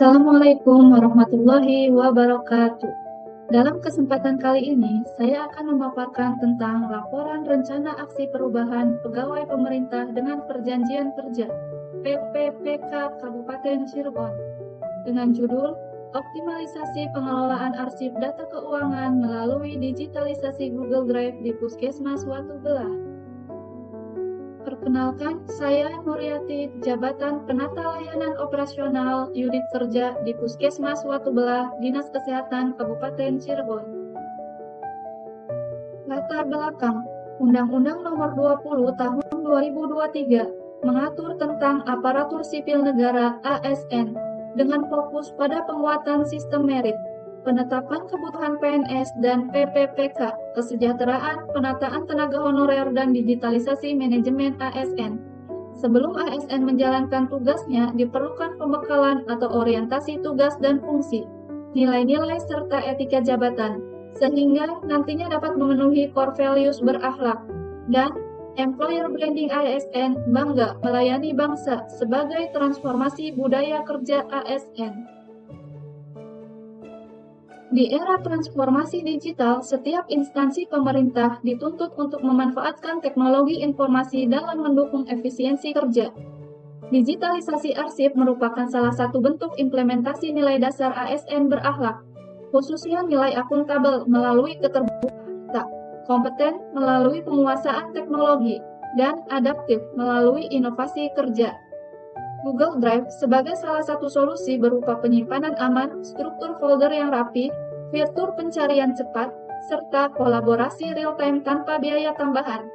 Assalamualaikum warahmatullahi wabarakatuh. Dalam kesempatan kali ini, saya akan memaparkan tentang laporan rencana aksi perubahan pegawai pemerintah dengan perjanjian kerja (PPPK) Kabupaten Cirebon dengan judul Optimalisasi Pengelolaan Arsip Data Keuangan Melalui Digitalisasi Google Drive di Puskesmas Watu Belah. Perkenalkan, saya Nuryati, Jabatan Penata Layanan Operasional Unit Kerja di Puskesmas Watu Belah, Dinas Kesehatan Kabupaten Cirebon. Latar belakang, Undang-Undang Nomor 20 Tahun 2023 mengatur tentang aparatur sipil negara (ASN) dengan fokus pada penguatan sistem merit, penetapan kebutuhan PNS dan PPPK, kesejahteraan, penataan tenaga honorer, dan digitalisasi manajemen ASN. Sebelum ASN menjalankan tugasnya, diperlukan pembekalan atau orientasi tugas dan fungsi, nilai-nilai serta etika jabatan, sehingga nantinya dapat memenuhi core values berakhlak, dan employer branding ASN bangga melayani bangsa sebagai transformasi budaya kerja ASN. Di era transformasi digital, setiap instansi pemerintah dituntut untuk memanfaatkan teknologi informasi dalam mendukung efisiensi kerja. Digitalisasi arsip merupakan salah satu bentuk implementasi nilai dasar ASN berakhlak, khususnya nilai akuntabel melalui keterbukaan data, kompeten melalui penguasaan teknologi, dan adaptif melalui inovasi kerja. Google Drive sebagai salah satu solusi berupa penyimpanan aman, struktur folder yang rapi, fitur pencarian cepat, serta kolaborasi real-time tanpa biaya tambahan.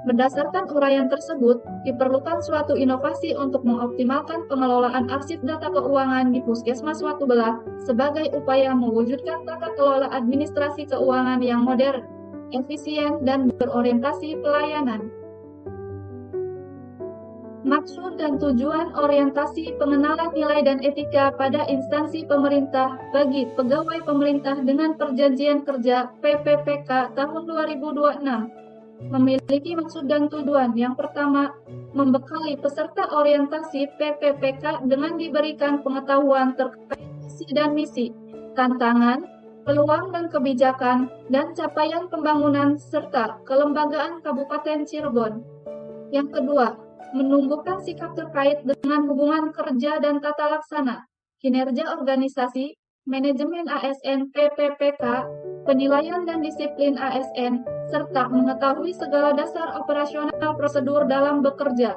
Berdasarkan uraian tersebut, diperlukan suatu inovasi untuk mengoptimalkan pengelolaan arsip data keuangan di Puskesmas Watu Belah sebagai upaya mewujudkan tata kelola administrasi keuangan yang modern, efisien, dan berorientasi pelayanan. Maksud dan tujuan orientasi pengenalan nilai dan etika pada instansi pemerintah bagi pegawai pemerintah dengan perjanjian kerja PPPK tahun 2026 memiliki maksud dan tujuan. Yang pertama, membekali peserta orientasi PPPK dengan diberikan pengetahuan terkait visi dan misi, tantangan, peluang dan kebijakan, dan capaian pembangunan serta kelembagaan Kabupaten Cirebon. Yang kedua, menumbuhkan sikap terkait dengan hubungan kerja dan tata laksana, kinerja organisasi, manajemen ASN PPPK, penilaian dan disiplin ASN, serta mengetahui segala dasar operasional prosedur dalam bekerja.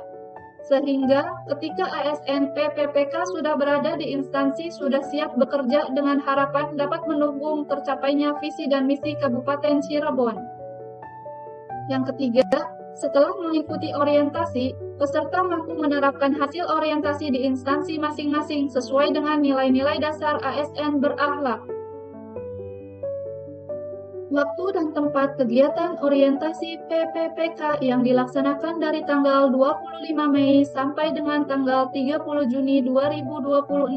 Sehingga ketika ASN PPPK sudah berada di instansi sudah siap bekerja dengan harapan dapat mendukung tercapainya visi dan misi Kabupaten Cirebon. Yang ketiga, setelah mengikuti orientasi, peserta mampu menerapkan hasil orientasi di instansi masing-masing sesuai dengan nilai-nilai dasar ASN berakhlak. Waktu dan tempat kegiatan orientasi PPPK yang dilaksanakan dari tanggal 25 Mei sampai dengan tanggal 30 Juni 2026.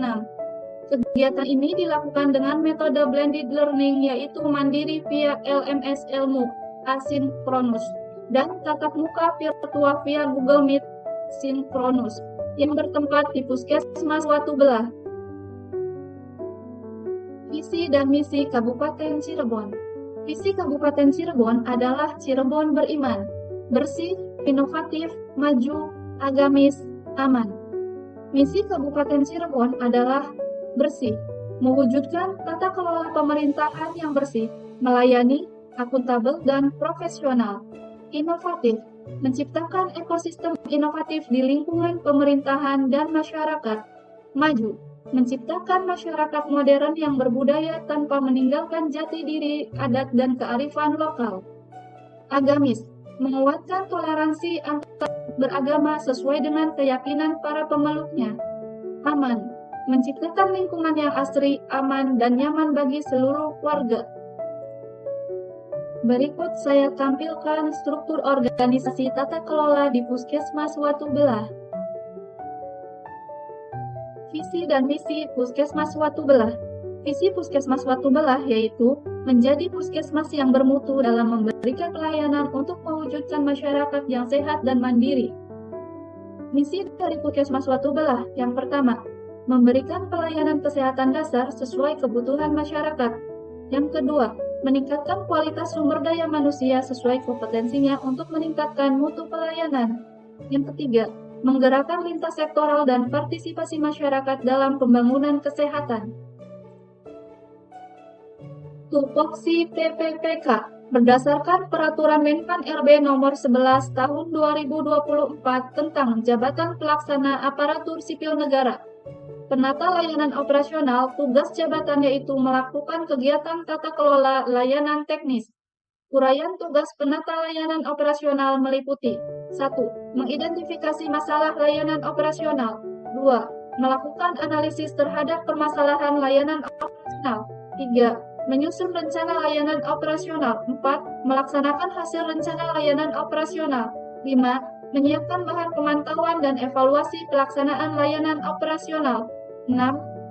Kegiatan ini dilakukan dengan metode blended learning, yaitu mandiri via LMS Ilmu, asinkronus, dan tatap muka virtual via Google Meet sinkronus yang bertempat di Puskesmas Watu Belah. Visi dan misi Kabupaten Cirebon. Visi Kabupaten Cirebon adalah Cirebon beriman, bersih, inovatif, maju, agamis, aman. Misi Kabupaten Cirebon adalah bersih, mewujudkan tata kelola pemerintahan yang bersih, melayani, akuntabel, dan profesional. Inovatif, menciptakan ekosistem inovatif di lingkungan pemerintahan dan masyarakat. Maju, menciptakan masyarakat modern yang berbudaya tanpa meninggalkan jati diri, adat, dan kearifan lokal. Agamis, menguatkan toleransi antar beragama sesuai dengan keyakinan para pemeluknya. Aman, menciptakan lingkungan yang asri, aman, dan nyaman bagi seluruh warga. Berikut saya tampilkan struktur organisasi tata kelola di Puskesmas Watu Belah. Visi dan misi Puskesmas Watu Belah. Visi Puskesmas Watu Belah yaitu menjadi puskesmas yang bermutu dalam memberikan pelayanan untuk mewujudkan masyarakat yang sehat dan mandiri. Misi dari Puskesmas Watu Belah yang pertama, memberikan pelayanan kesehatan dasar sesuai kebutuhan masyarakat. Yang kedua, meningkatkan kualitas sumber daya manusia sesuai kompetensinya untuk meningkatkan mutu pelayanan. Yang ketiga, menggerakkan lintas sektoral dan partisipasi masyarakat dalam pembangunan kesehatan. Tupoksi PPPK berdasarkan Peraturan Menpan RB Nomor 11 Tahun 2024 tentang Jabatan Pelaksana Aparatur Sipil Negara. Penata layanan operasional, tugas jabatan yaitu melakukan kegiatan tata kelola layanan teknis. Uraian tugas penata layanan operasional meliputi 1. Mengidentifikasi masalah layanan operasional. 2. Melakukan analisis terhadap permasalahan layanan operasional. 3. Menyusun rencana layanan operasional. 4. Melaksanakan hasil rencana layanan operasional. 5. Menyiapkan bahan pemantauan dan evaluasi pelaksanaan layanan operasional. 6.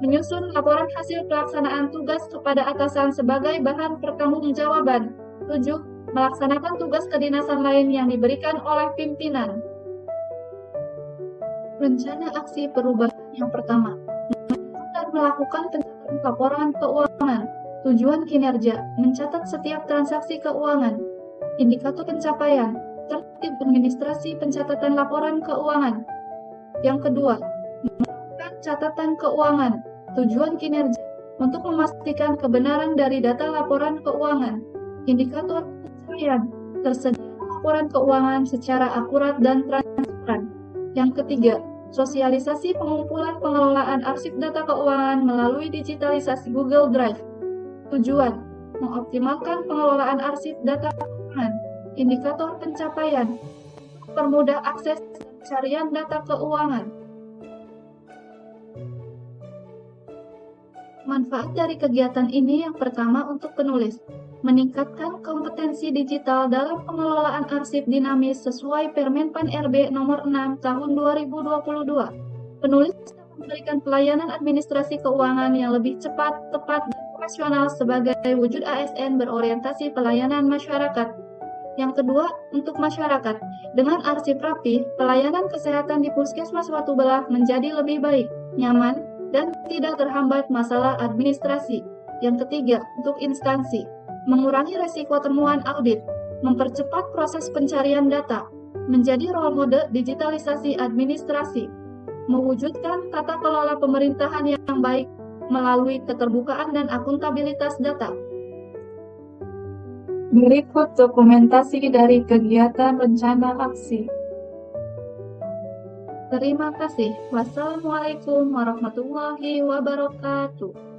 Menyusun laporan hasil pelaksanaan tugas kepada atasan sebagai bahan pertanggungjawaban. 7. Melaksanakan tugas kedinasan lain yang diberikan oleh pimpinan. Rencana aksi perubahan yang pertama. Dan melakukan pencatatan laporan keuangan. Tujuan kinerja, mencatat setiap transaksi keuangan. Indikator pencapaian, tertib administrasi pencatatan laporan keuangan. Yang kedua, melakukan catatan keuangan. Tujuan kinerja, untuk memastikan kebenaran dari data laporan keuangan. Indikator pencapaian, tersedia laporan keuangan secara akurat dan transparan. Yang ketiga, sosialisasi pengumpulan pengelolaan arsip data keuangan melalui digitalisasi Google Drive. Tujuan, mengoptimalkan pengelolaan arsip data keuangan. Indikator pencapaian, permudah akses pencarian data keuangan. Manfaat dari kegiatan ini yang pertama untuk penulis, meningkatkan kompetensi digital dalam pengelolaan arsip dinamis sesuai Permenpan RB Nomor 6 Tahun 2022. Penulis memberikan pelayanan administrasi keuangan yang lebih cepat, tepat, dan profesional sebagai wujud ASN berorientasi pelayanan masyarakat. Yang kedua, untuk masyarakat. Dengan arsip rapi, pelayanan kesehatan di Puskesmas Watu Belah menjadi lebih baik, nyaman, dan tidak terhambat masalah administrasi. Yang ketiga, untuk instansi. Mengurangi resiko temuan audit, mempercepat proses pencarian data, menjadi role model digitalisasi administrasi, mewujudkan tata kelola pemerintahan yang baik melalui keterbukaan dan akuntabilitas data. Berikut dokumentasi dari kegiatan rencana aksi. Terima kasih. Wassalamualaikum warahmatullahi wabarakatuh.